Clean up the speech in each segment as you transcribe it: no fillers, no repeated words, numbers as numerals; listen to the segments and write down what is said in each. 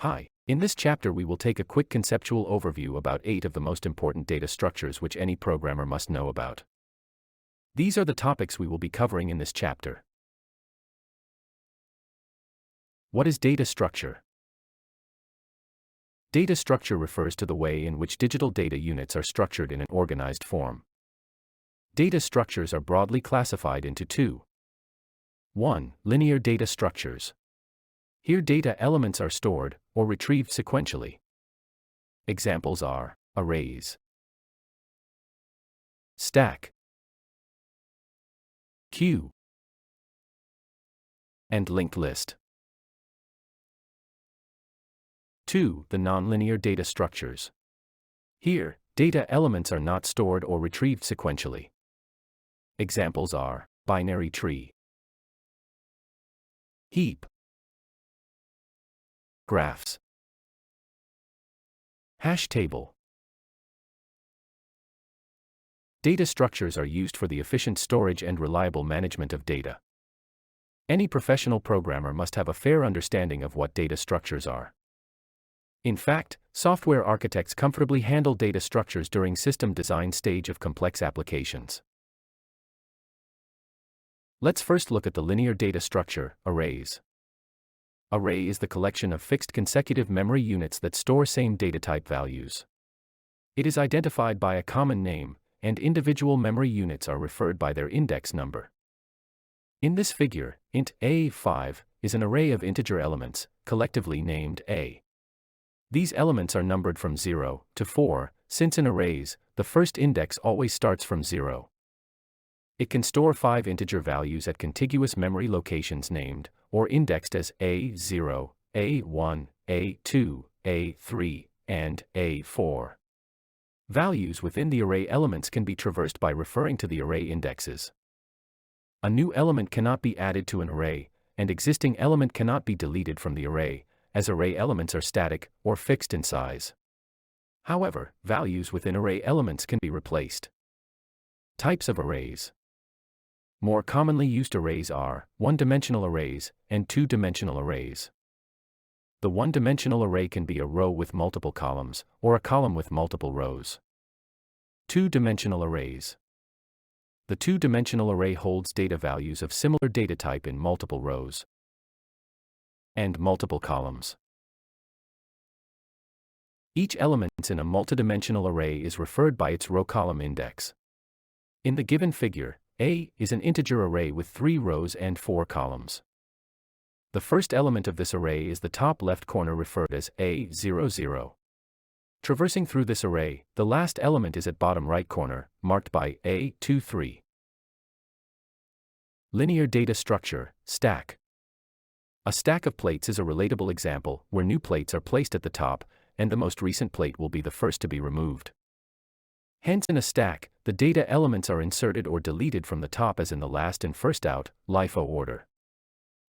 Hi, in this chapter we will take a quick conceptual overview about 8 of the most important data structures which any programmer must know about. These are the topics we will be covering in this chapter. What is data structure? Data structure refers to the way in which digital data units are structured in an organized form. Data structures are broadly classified into two. 1. Linear data structures. Here data elements are stored or retrieved sequentially. Examples are arrays, stack, queue, and linked list. 2. The nonlinear data structures. Here, data elements are not stored or retrieved sequentially. Examples are binary tree, heap, graphs, hash table. Data structures are used for the efficient storage and reliable management of data. Any professional programmer must have a fair understanding of what data structures are. In fact, software architects comfortably handle data structures during system design stage of complex applications. Let's first look at the linear data structure, arrays. Array is the collection of fixed consecutive memory units that store same data type values. It is identified by a common name, and individual memory units are referred by their index number. In this figure, int A5 is an array of integer elements, collectively named A. These elements are numbered from 0 to 4, since in arrays, the first index always starts from 0. It can store 5 integer values at contiguous memory locations named, or indexed as A0, A1, A2, A3, and A4. Values within the array elements can be traversed by referring to the array indexes. A new element cannot be added to an array, and existing element cannot be deleted from the array, as array elements are static or fixed in size. However, values within array elements can be replaced. Types of arrays. More commonly used arrays are one-dimensional arrays and two-dimensional arrays. The one-dimensional array can be a row with multiple columns, or a column with multiple rows. Two-dimensional arrays. The two-dimensional array holds data values of similar data type in multiple rows and multiple columns. Each element in a multidimensional array is referred by its row-column index. In the given figure, A is an integer array with 3 rows and 4 columns. The first element of this array is the top left corner referred as A00. Traversing through this array, the last element is at bottom right corner, marked by A23. Linear data structure, stack. A stack of plates is a relatable example, where new plates are placed at the top, and the most recent plate will be the first to be removed. Hence in a stack, the data elements are inserted or deleted from the top as in the last and first out, LIFO order.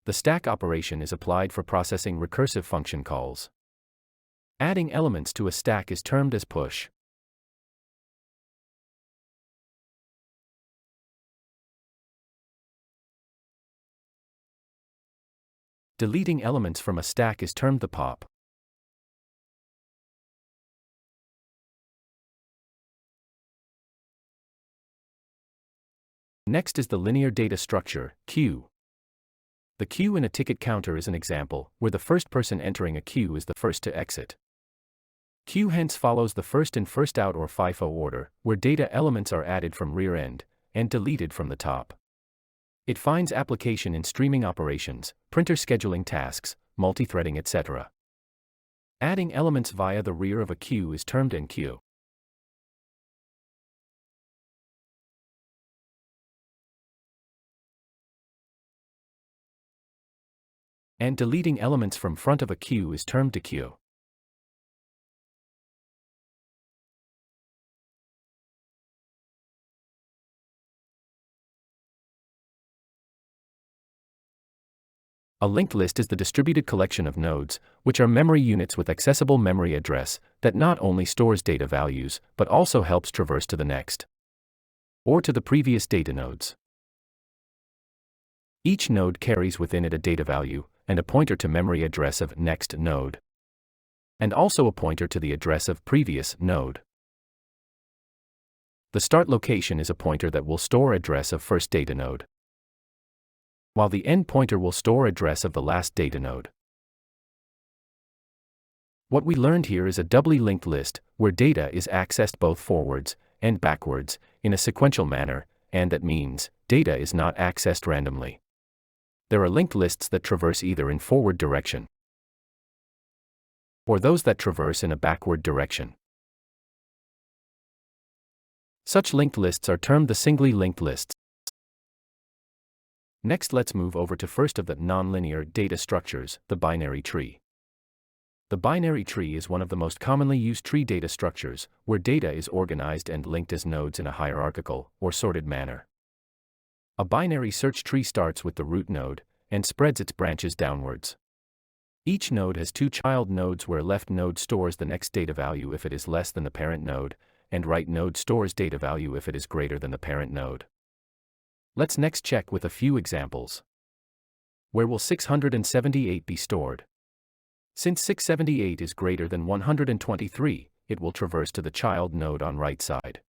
The stack operation is applied for processing recursive function calls. Adding elements to a stack is termed as push. Deleting elements from a stack is termed the pop. Next is the linear data structure, queue. The queue in a ticket counter is an example, where the first person entering a queue is the first to exit. Queue hence follows the first in first out or FIFO order, where data elements are added from rear end, and deleted from the top. It finds application in streaming operations, printer scheduling tasks, multithreading etc. Adding elements via the rear of a queue is termed en queue. And deleting elements from front of a queue is termed dequeue. A linked list is the distributed collection of nodes, which are memory units with accessible memory address, that not only stores data values, but also helps traverse to the next or to the previous data nodes. Each node carries within it a data value, and a pointer to memory address of next node. and also a pointer to the address of previous node. The start location is a pointer that will store address of first data node, while the end pointer will store address of the last data node. What we learned here is a doubly linked list, where data is accessed both forwards and backwards in a sequential manner, and that means data is not accessed randomly. There are linked lists that traverse either in forward direction or those that traverse in a backward direction. Such linked lists are termed the singly linked lists. Next, let's move over to first of the nonlinear data structures, the binary tree. The binary tree is one of the most commonly used tree data structures, where data is organized and linked as nodes in a hierarchical or sorted manner. A binary search tree starts with the root node and spreads its branches downwards. Each node has two child nodes, where left node stores the next data value if it is less than the parent node, and right node stores data value if it is greater than the parent node. Let's next check with a few examples. Where will 678 be stored? Since 678 is greater than 123, it will traverse to the child node on right side.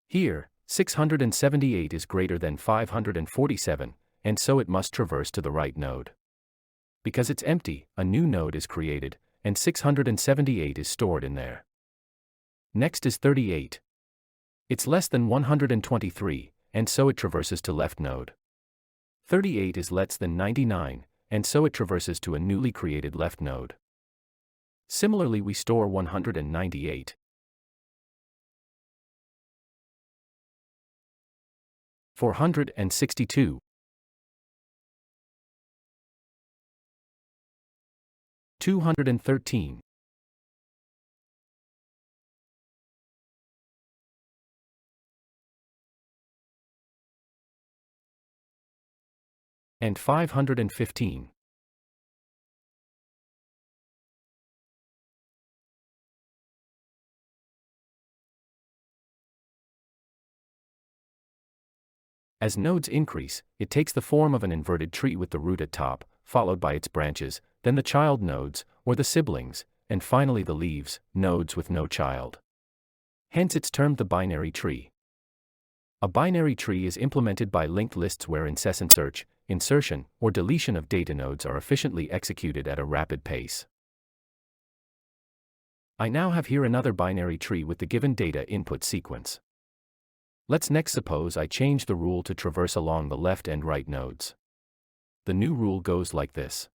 Here, 678 is greater than 547, and so it must traverse to the right node. Because it's empty, a new node is created, and 678 is stored in there. Next is 38. It's less than 123, and so it traverses to left node. 38 is less than 99, and so it traverses to a newly created left node. Similarly, we store 198. 462. 213. 515. As nodes increase, it takes the form of an inverted tree with the root at top, followed by its branches, then the child nodes, or the siblings, and finally the leaves, nodes with no child. Hence it's termed the binary tree. A binary tree is implemented by linked lists where incessant search, insertion, or deletion of data nodes are efficiently executed at a rapid pace. I now have here another binary tree with the given data input sequence. Let's next suppose I change the rule to traverse along the left and right nodes. The new rule goes like this.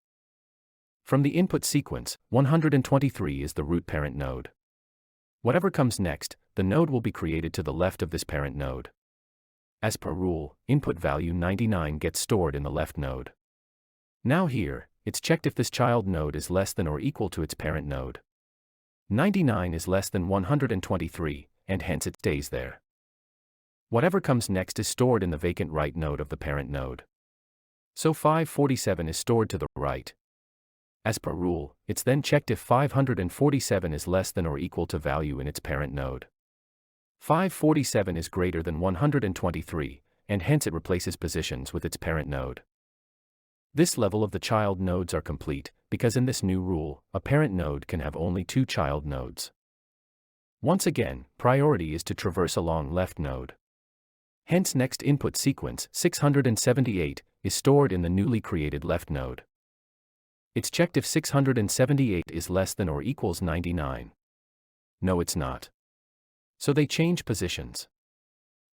From the input sequence, 123 is the root parent node. Whatever comes next, the node will be created to the left of this parent node. As per rule, input value 99 gets stored in the left node. Now here, it's checked if this child node is less than or equal to its parent node. 99 is less than 123, and hence it stays there. Whatever comes next is stored in the vacant right node of the parent node. So 547 is stored to the right. As per rule, it's then checked if 547 is less than or equal to value in its parent node. 547 is greater than 123, and hence it replaces positions with its parent node. This level of the child nodes are complete, because in this new rule, a parent node can have only two child nodes. Once again, priority is to traverse along left node. Hence next input sequence, 678, is stored in the newly created left node. It's checked if 678 is less than or equals 99. No, it's not. So they change positions.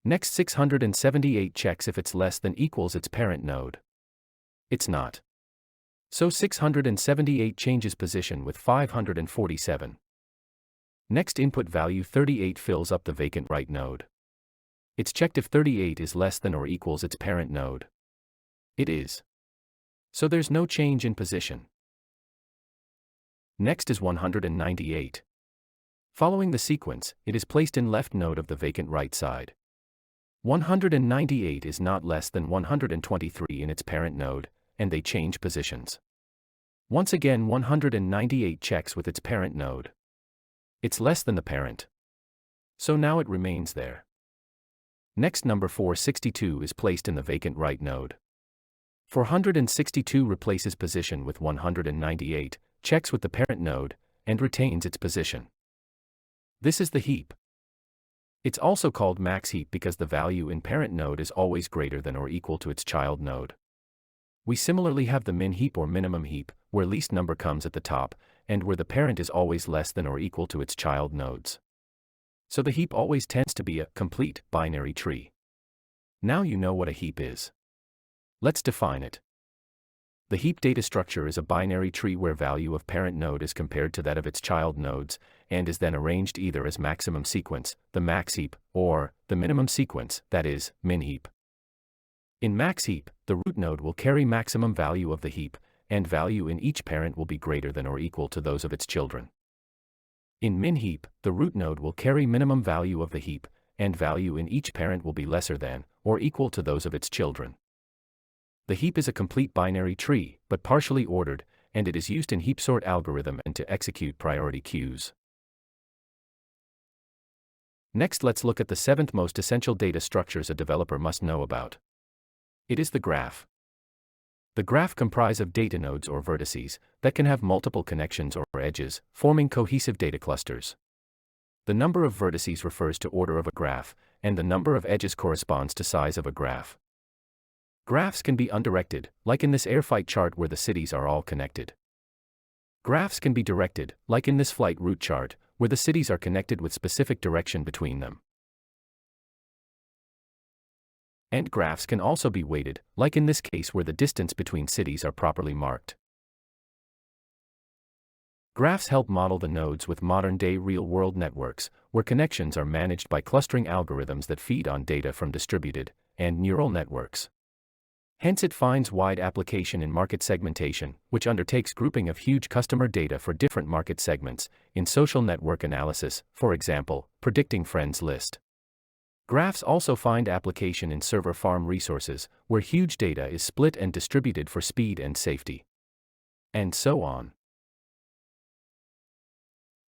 Next 678 checks if it's less than equals its parent node. It's not. So 678 changes position with 547. Next input value 38 fills up the vacant right node. It's checked if 38 is less than or equals its parent node. It is. So there's no change in position. Next is 198. Following the sequence, it is placed in left node of the vacant right side. 198 is not less than 123 in its parent node, and they change positions. Once again 198 checks with its parent node. It's less than the parent. So now it remains there. Next number 462 is placed in the vacant right node. 462 replaces position with 198, checks with the parent node, and retains its position. This is the heap. It's also called max heap because the value in parent node is always greater than or equal to its child node. We similarly have the min heap or minimum heap, where least number comes at the top, and where the parent is always less than or equal to its child nodes. So the heap always tends to be a complete binary tree. Now you know what a heap is. Let's define it. The heap data structure is a binary tree where value of parent node is compared to that of its child nodes, and is then arranged either as maximum sequence, the max heap, or the minimum sequence, that is, min heap. In max heap, the root node will carry maximum value of the heap, and value in each parent will be greater than or equal to those of its children. In min heap, the root node will carry minimum value of the heap, and value in each parent will be lesser than or equal to those of its children. The heap is a complete binary tree, but partially ordered, and it is used in heap sort algorithm and to execute priority queues. Next, let's look at the seventh most essential data structures a developer must know about. It is the graph. The graph comprises of data nodes or vertices that can have multiple connections or edges, forming cohesive data clusters. The number of vertices refers to order of a graph, and the number of edges corresponds to size of a graph. Graphs can be undirected, like in this airfight chart where the cities are all connected. Graphs can be directed, like in this flight route chart, where the cities are connected with specific direction between them. And graphs can also be weighted, like in this case where the distance between cities are properly marked. Graphs help model the nodes with modern-day real-world networks, where connections are managed by clustering algorithms that feed on data from distributed and neural networks. Hence it finds wide application in market segmentation, which undertakes grouping of huge customer data for different market segments, in social network analysis, for example, predicting friends list. Graphs also find application in server farm resources, where huge data is split and distributed for speed and safety. And so on.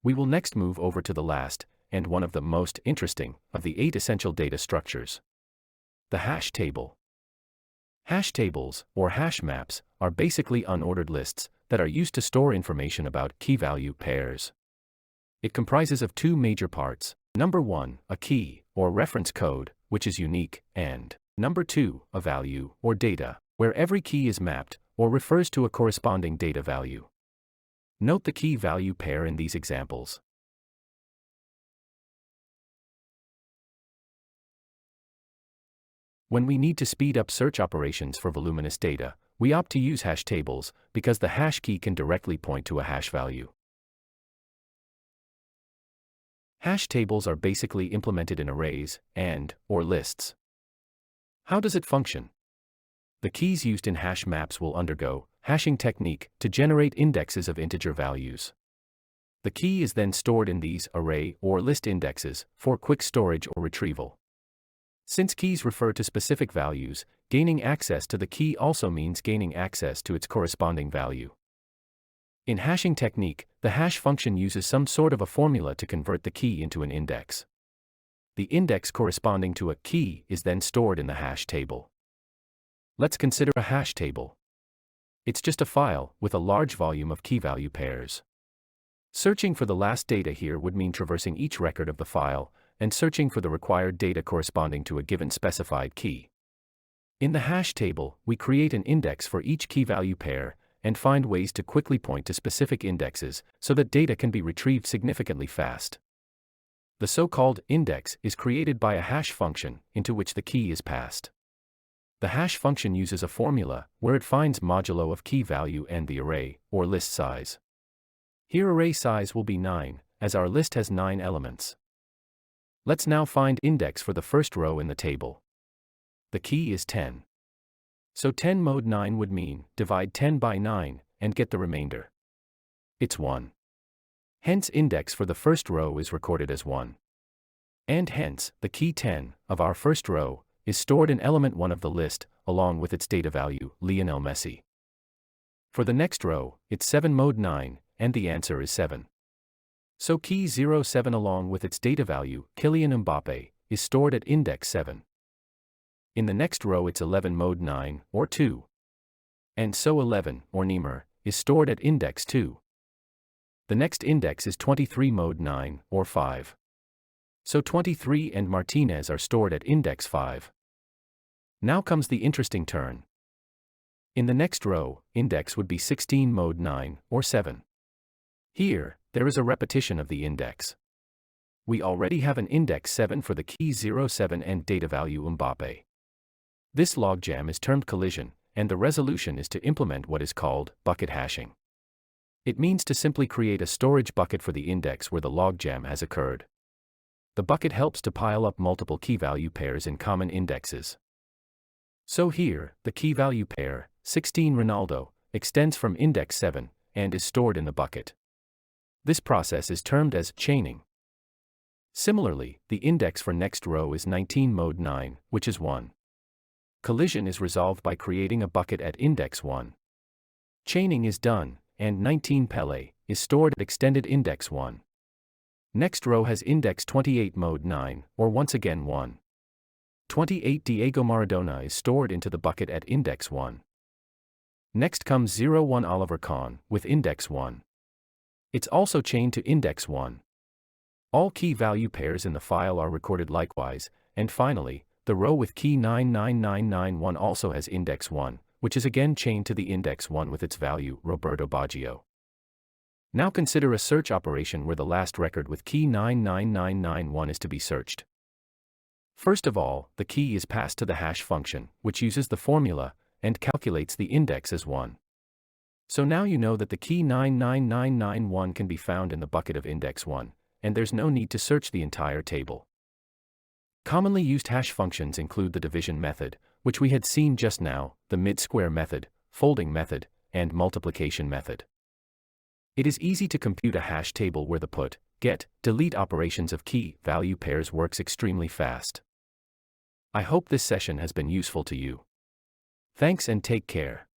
We will next move over to the last, and one of the most interesting, of the 8 essential data structures. The hash table. Hash tables, or hash maps, are basically unordered lists that are used to store information about key-value pairs. It comprises of 2 major parts. Number 1, a key, or reference code, which is unique, and number 2, a value, or data, where every key is mapped, or refers to a corresponding data value. Note the key-value pair in these examples. When we need to speed up search operations for voluminous data, we opt to use hash tables, because the hash key can directly point to a hash value. Hash tables are basically implemented in arrays, or lists. How does it function? The keys used in hash maps will undergo hashing technique to generate indexes of integer values. The key is then stored in these array or list indexes for quick storage or retrieval. Since keys refer to specific values, gaining access to the key also means gaining access to its corresponding value. In hashing technique, the hash function uses some sort of a formula to convert the key into an index. The index corresponding to a key is then stored in the hash table. Let's consider a hash table. It's just a file with a large volume of key-value pairs. Searching for the last data here would mean traversing each record of the file, and searching for the required data corresponding to a given specified key. In the hash table, we create an index for each key-value pair, and find ways to quickly point to specific indexes, so that data can be retrieved significantly fast. The so-called index is created by a hash function, into which the key is passed. The hash function uses a formula, where it finds modulo of key value and the array, or list size. Here array size will be 9, as our list has 9 elements. Let's now find index for the first row in the table. The key is 10. So 10 mod 9 would mean, divide 10 by 9, and get the remainder. It's 1. Hence index for the first row is recorded as 1. And hence, the key 10, of our first row, is stored in element 1 of the list, along with its data value, Lionel Messi. For the next row, it's 7 mod 9, and the answer is 7. So key 07 along with its data value, Kylian Mbappe, is stored at index 7. In the next row it's 11 mod 9, or 2. And so 11, or Neymar, is stored at index 2. The next index is 23 mode 9, or 5. So 23 and Martinez are stored at index 5. Now comes the interesting turn. In the next row, index would be 16 mode 9, or 7. Here, there is a repetition of the index. We already have an index 7 for the key 07 and data value Mbappe. This logjam is termed collision, and the resolution is to implement what is called bucket hashing. It means to simply create a storage bucket for the index where the logjam has occurred. The bucket helps to pile up multiple key-value pairs in common indexes. So here, the key-value pair, 16 Ronaldo, extends from index 7, and is stored in the bucket. This process is termed as chaining. Similarly, the index for next row is 19 mode 9, which is 1. Collision is resolved by creating a bucket at index 1. Chaining is done, and 19 Pele is stored at extended index 1. Next row has index 28 mode 9, or once again 1. 28 Diego Maradona is stored into the bucket at index 1. Next comes 01 Oliver Kahn with index 1. It's also chained to index 1. All key value pairs in the file are recorded likewise, and finally, the row with key 99991 also has index 1, which is again chained to the index 1 with its value, Roberto Baggio. Now consider a search operation where the last record with key 99991 is to be searched. First of all, the key is passed to the hash function, which uses the formula, and calculates the index as 1. So now you know that the key 99991 can be found in the bucket of index 1, and there's no need to search the entire table. Commonly used hash functions include the division method, which we had seen just now, the mid-square method, folding method, and multiplication method. It is easy to compute a hash table where the put, get, delete operations of key value pairs works extremely fast. I hope this session has been useful to you. Thanks and take care.